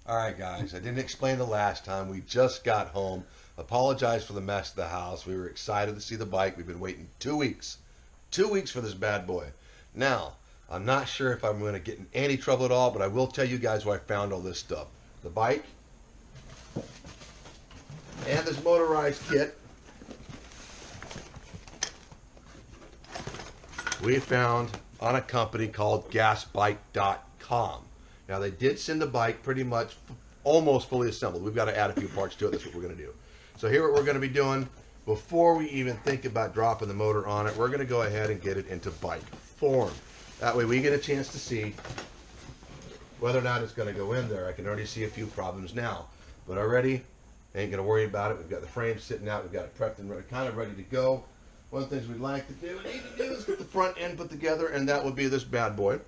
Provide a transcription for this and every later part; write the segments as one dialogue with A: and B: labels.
A: All right, guys. I didn't explain the last time. We just got home. Apologize for the mess of the house. We were excited to see the bike. We've been waiting 2 weeks. 2 weeks for this bad boy. Now, I'm not sure if I'm going to get in any trouble at all, but I will tell you guys where I found all this stuff. The bike and this motorized kit we found on a company called gasbike.com. Now, they did send the bike pretty much almost fully assembled. We've got to add a few parts to it. That's what we're going to do. So here what we're going to be doing, before we even think about dropping the motor on it, we're going to go ahead and get it into bike form. That way we get a chance to see whether or not it's going to go in there. I can already see a few problems now. But already, ain't going to worry about it. We've got the frame sitting out. We've got it prepped and kind of ready to go. One of the things we'd like to do, is get the front end put together, and that would be this bad boy.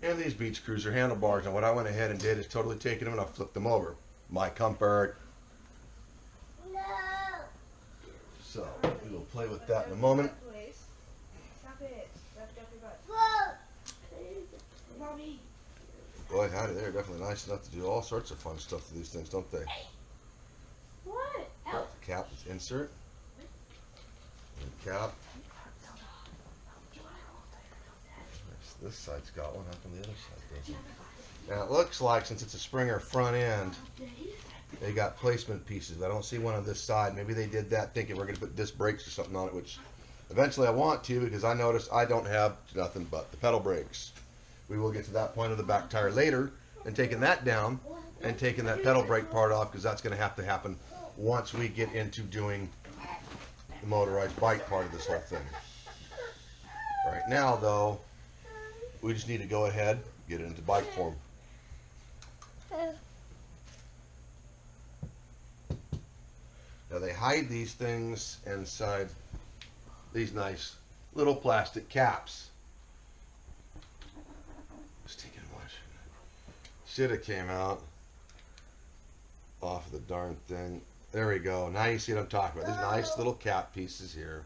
A: And these Beach Cruiser handlebars. And what I went ahead and did is totally taken them and I flipped them over. My comfort.
B: No.
A: So we will play with that in a moment.
B: Stop it. Stop your butt. Mommy.
A: Boy, howdy, they're definitely nice enough to do all sorts of fun stuff to these things, don't they?
B: What?
A: Got the cap with insert. And cap. This side's got one. How come the other side doesn't? Now it looks like, since it's a Springer front end, they got placement pieces. I don't see one on this side. Maybe they did that thinking we're going to put disc brakes or something on it, which eventually I want to, because I noticed I don't have nothing but the pedal brakes. We will get to that point of the back tire later and taking that down and taking that pedal brake part off, because that's going to have to happen once we get into doing the motorized bike part of this whole thing. Right now, though, we just need to go ahead, get it into bike form. Now they hide these things inside these nice little plastic caps. Stinking much. Should have came out off of the darn thing. There we go. Now you see what I'm talking about. These nice little cap pieces here.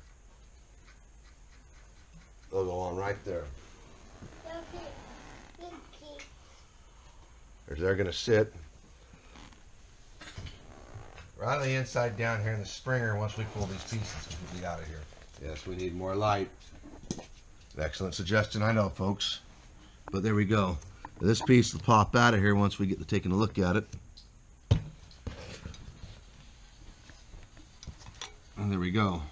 A: They'll go on right there. They're going to sit right on the inside down here in the Springer once we pull these pieces completely out of here. Yes, we need more light. An excellent suggestion, I know, folks. But there we go. This piece will pop out of here once we get to taking a look at it. And there we go.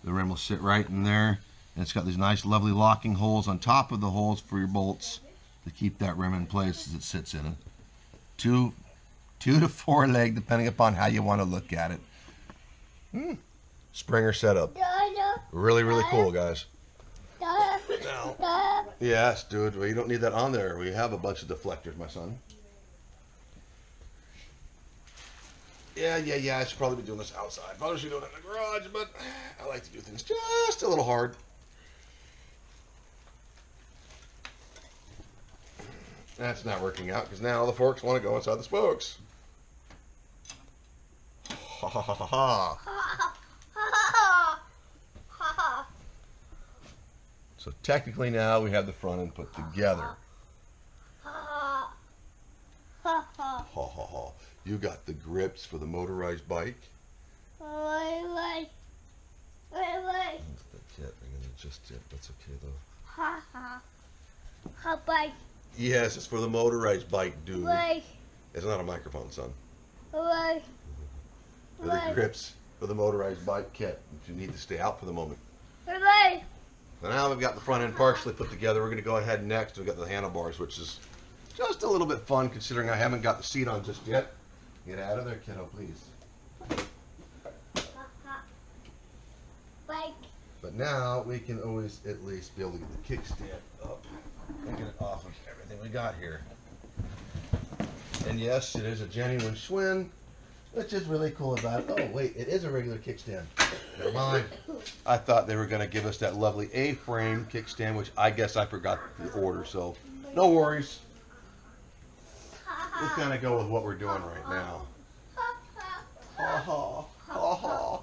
A: The rim will sit right in there. And it's got these nice, lovely locking holes on top of the holes for your bolts to keep that rim in place as it sits in it. Two to four leg, depending upon how you want to look at it. Springer setup. Really, really cool, guys. Now, yes, dude. Well, you don't need that on there. We have a bunch of deflectors, my son. Yeah. I should probably be doing this outside. Probably should do it in the garage, but I like to do things just a little hard. That's not working out, because now the forks want to go inside the spokes. Ha ha ha ha ha. So technically now we have the front end put together. Ha ha ha. You got the grips for the motorized bike.
B: Wait.
A: That's the kit. I'm gonna adjust it. That's okay though.
B: How bike?
A: Yes, it's for the motorized bike, dude.
B: Wait.
A: It's not a microphone, son.
B: Wait.
A: They're the grips for the motorized bike kit, which you need to stay out for the moment.
B: Wait.
A: So now we've got the front end partially put together. We're going to go ahead next. We've got the handlebars, which is just a little bit fun considering I haven't got the seat on just yet. Get out of there, kiddo, please.
B: Bike.
A: But now we can always at least be able to get the kickstand up and get it off of everything we got here. And yes, it is a genuine Schwinn, which is really cool about it. Oh, wait, it is a regular kickstand. Never mind. I thought they were going to give us that lovely A-frame kickstand, which I guess I forgot to order, so no worries. We'll kind of go with what we're doing right now. Ha ha, ha ha.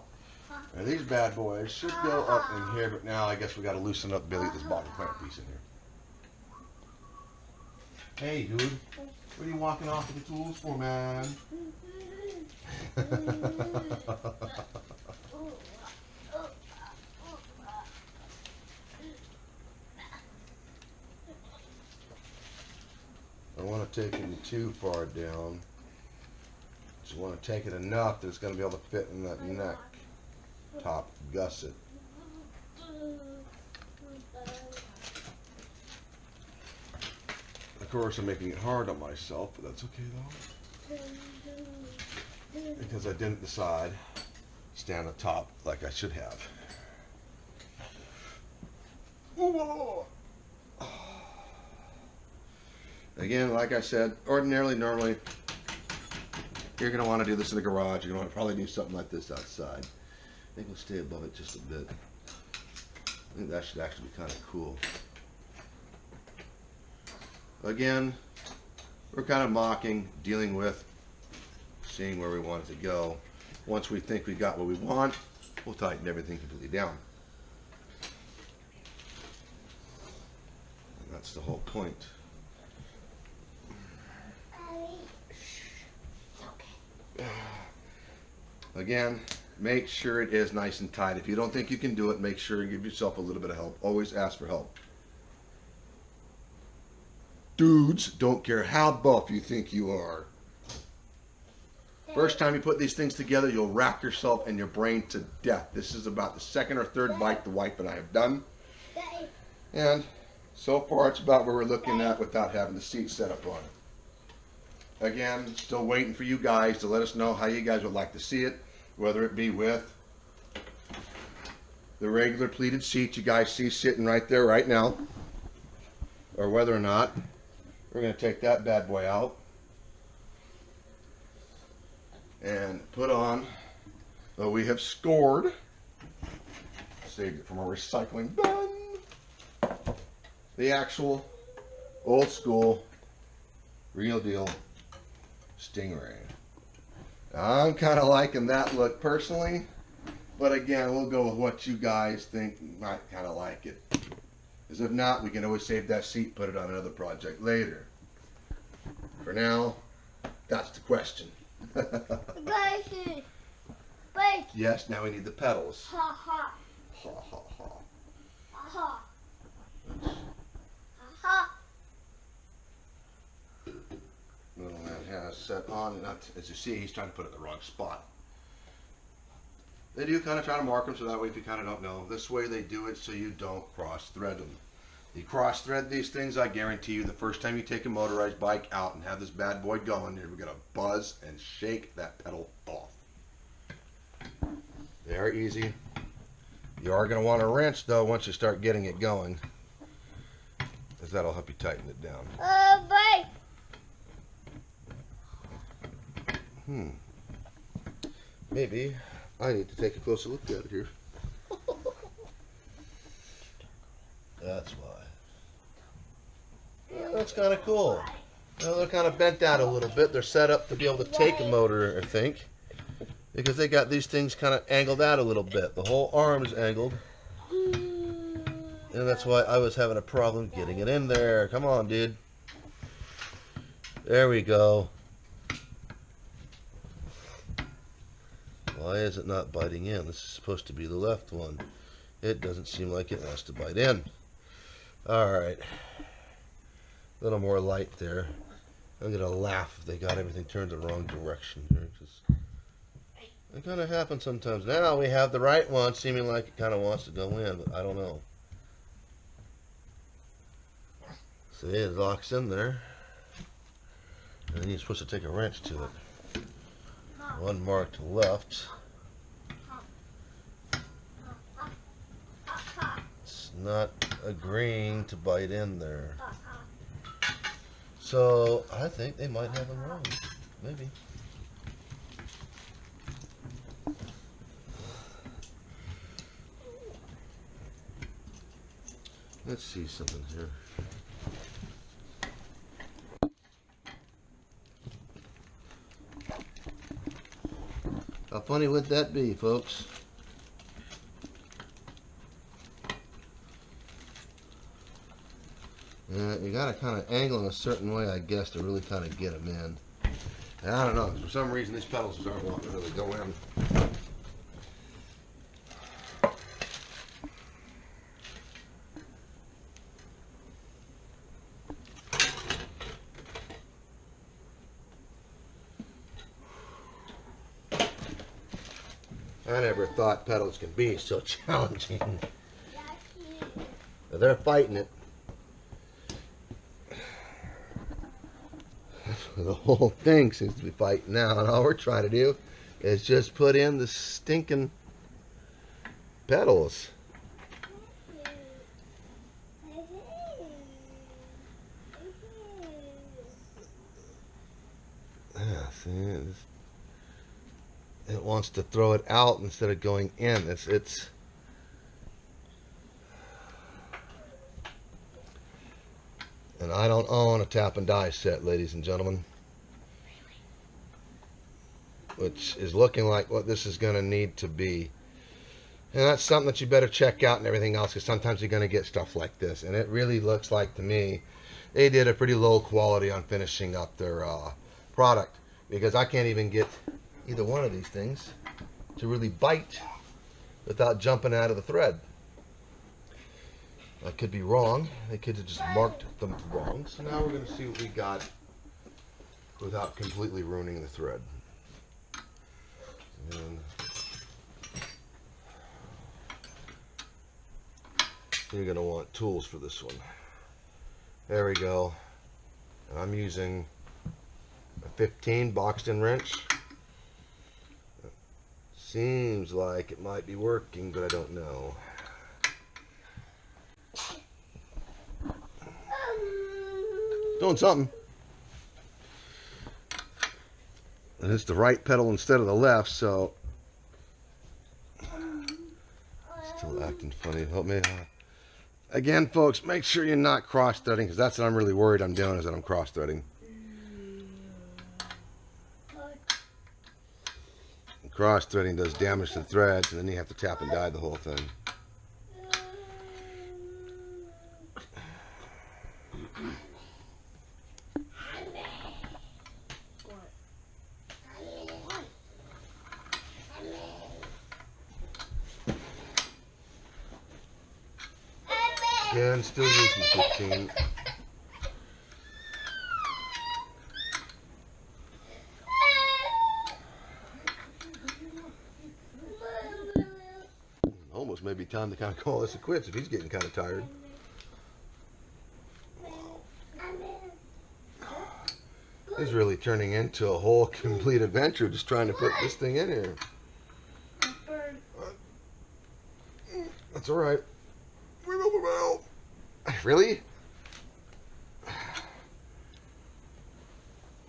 A: Now these bad boys should go up in here, but now I guess we got to loosen up Billy, this bottom clamp piece in here. Hey, dude. What are you walking off with the tools for, man? I don't want to take it too far down. Just want to take it enough that it's going to be able to fit in that neck top gusset. Of course, I'm making it hard on myself, but that's okay though. Because I didn't decide to stand on top like I should have. Again, like I said, normally, you're going to want to do this in the garage. You're going to probably do something like this outside. I think we'll stay above it just a bit. I think that should actually be kind of cool. Again, we're kind of mocking, dealing with, seeing where we want it to go. Once we think we got what we want, we'll tighten everything completely down. And that's the whole point. Again, make sure it is nice and tight. If you don't think you can do it, make sure you give yourself a little bit of help. Always ask for help. Dudes, don't care how buff you think you are. First time you put these things together, you'll rack yourself and your brain to death. This is about the second or third bike the wife and I have done. And so far it's about where we're looking at without having the seat set up on it. Again, still waiting for you guys to let us know how you guys would like to see it, whether it be with the regular pleated seat you guys see sitting right there right now, or whether or not we're going to take that bad boy out and put on what we have scored, saved it from our recycling bin, the actual old school real deal Stingray. Now, I'm kind of liking that look personally, but again, we'll go with what you guys think might kind of like it. Because if not, we can always save that seat, put it on another project later. For now, that's the question. Yes, now we need the pedals.
B: Ha ha.
A: Ha ha ha.
B: Ha ha.
A: Little man has set on, as you see, he's trying to put it in the wrong spot. They do kind of try to mark them so that way if you kind of don't know. This way they do it so you don't cross thread them. You cross thread these things, I guarantee you the first time you take a motorized bike out and have this bad boy going, you're going to buzz and shake that pedal off. They are easy. You are going to want a wrench though once you start getting it going, because that'll help you tighten it down.
B: Bye.
A: Maybe I need to take a closer look at it here. That's why. Yeah, that's kind of cool. Well, they're kind of bent out a little bit. They're set up to be able to take a motor, I think, because they got these things kind of angled out a little bit. The whole arm is angled, and that's why I was having a problem getting it in there. Come on, dude. There we go. Why is it not biting in? This is supposed to be the left one. It doesn't seem like it wants to bite in. Alright. A little more light there. I'm going to laugh if they got everything turned the wrong direction here. It kind of happens sometimes. Now we have the right one seeming like it kind of wants to go in, but I don't know. See, it locks in there. And then you're supposed to take a wrench to it. One marked left. It's not agreeing to bite in there. So I think they might have them wrong. Maybe. Let's see something here. How funny would that be, folks? You got to kind of angle in a certain way, I guess, to really kind of get them in. And I don't know. For some reason, these pedals aren't wanting to really go in. I never thought pedals could be so challenging. They're fighting it. The whole thing seems to be fighting now, and all we're trying to do is just put in the stinking pedals. Yeah, see, it wants to throw it out instead of going in. It's and I don't own a tap and die set, ladies and gentlemen, which is looking like what this is going to need to be. And that's something that you better check out and everything else, because sometimes you're going to get stuff like this. And it really looks like, to me, they did a pretty low quality on finishing up their product, because I can't even get either one of these things to really bite without jumping out of the thread. I could be wrong. They could have just marked them wrong. So now we're going to see what we got without completely ruining the thread. And you're going to want tools for this one. There we go. And I'm using a 15 boxed in wrench. Seems like it might be working, but I don't know. Doing something. And it's the right pedal instead of the left, so still acting funny. Help me. Again, folks, make sure you're not cross-threading, because that's what I'm really worried I'm doing, is that I'm cross-threading. Cross-threading does damage to the threads, and then you have to tap and die the whole thing. Again, still using 15. Almost maybe time to kind of call this a quits if he's getting kind of tired. He's really turning into a whole complete adventure just trying to put this thing in here. That's all right. Really?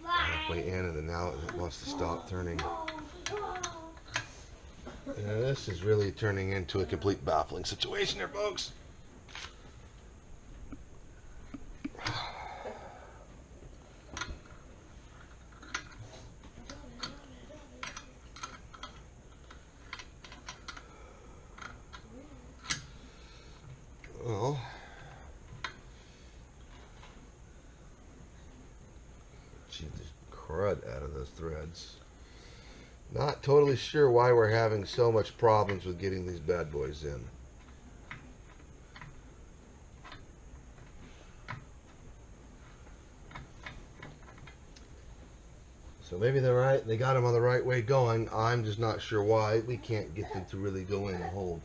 A: Halfway in, and then now it wants to stop turning. Yeah, this is really turning into a complete baffling situation here, folks. Well, gee, there's crud out of those threads. Not totally sure why we're having so much problems with getting these bad boys in. So maybe they're right. They got them on the right way going. I'm just not sure why we can't get them to really go in and hold.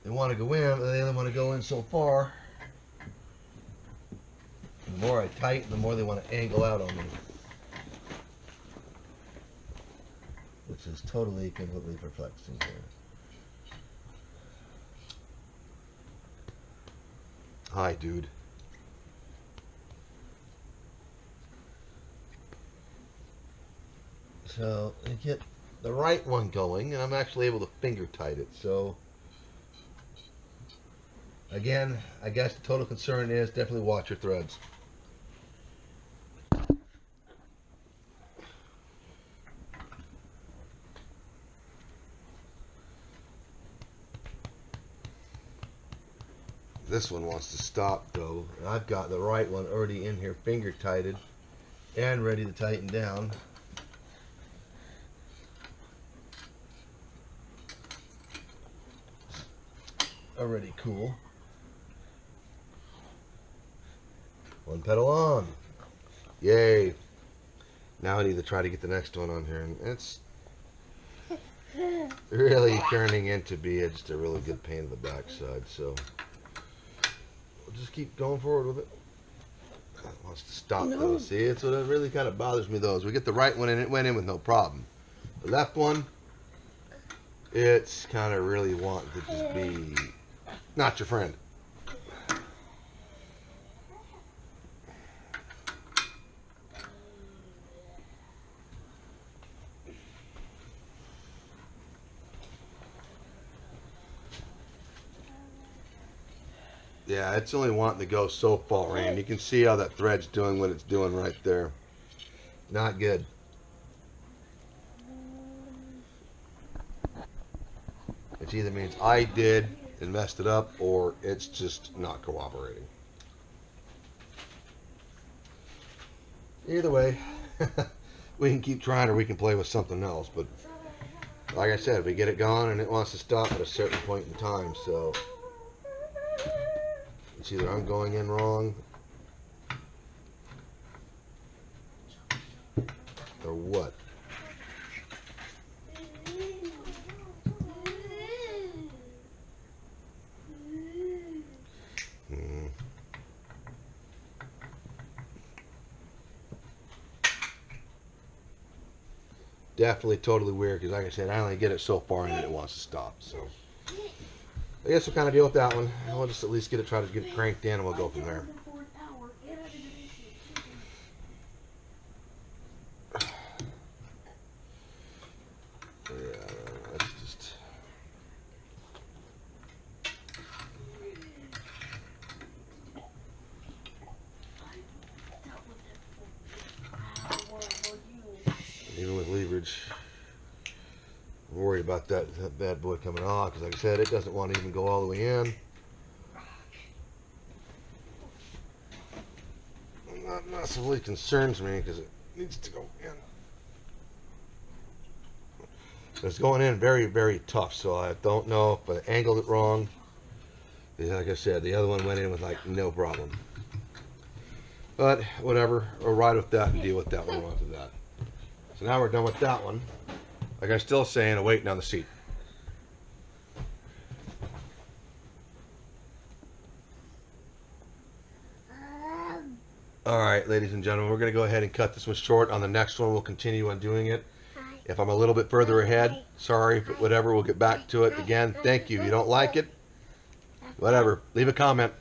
A: They want to go in, but they only want to go in so far. The more I tighten, the more they want to angle out on me. Which is totally, completely perplexing here. Hi, dude. So, I get the right one going, and I'm actually able to finger tight it. So, again, I guess the total concern is definitely watch your threads. This one wants to stop though. And I've got the right one already in here, finger tighted and ready to tighten down. Already cool. One pedal on. Yay. Now I need to try to get the next one on here, and it's really turning into be just a really good pain in the backside, so we'll just keep going forward with it. It wants to stop though. See, it's what really kind of bothers me though, is we get the right one and it went in with no problem. The left one, it's kind of really wanting to just be not your friend. Yeah, it's only wanting to go so far in. You can see how that thread's doing what it's doing right there. Not good. It either means I did and messed it up, or it's just not cooperating. Either way, we can keep trying or we can play with something else. But like I said, we get it going and it wants to stop at a certain point in time. So it's either I'm going in wrong or what. Definitely totally weird, because like I said, I only get it so far and then it wants to stop. So I guess we'll kind of deal with that one. We'll just at least try to get it cranked in and we'll go from there. Yeah, that's just... Even with leverage, I'm worried about that bad boy coming off, because like I said, it doesn't want to even go all the way in. That massively concerns me, because it needs to go in. It's going in very, very tough, so I don't know if I angled it wrong. Like I said, the other one went in with like no problem. But whatever, we'll ride with that and deal with that when we want to do that. So now we're done with that one. Like I'm still saying, waiting on the seat. Alright, ladies and gentlemen, we're going to go ahead and cut this one short. On the next one, we'll continue on doing it. If I'm a little bit further ahead, sorry, but whatever, we'll get back to it. Again, thank you. You don't like it? Whatever. Leave a comment.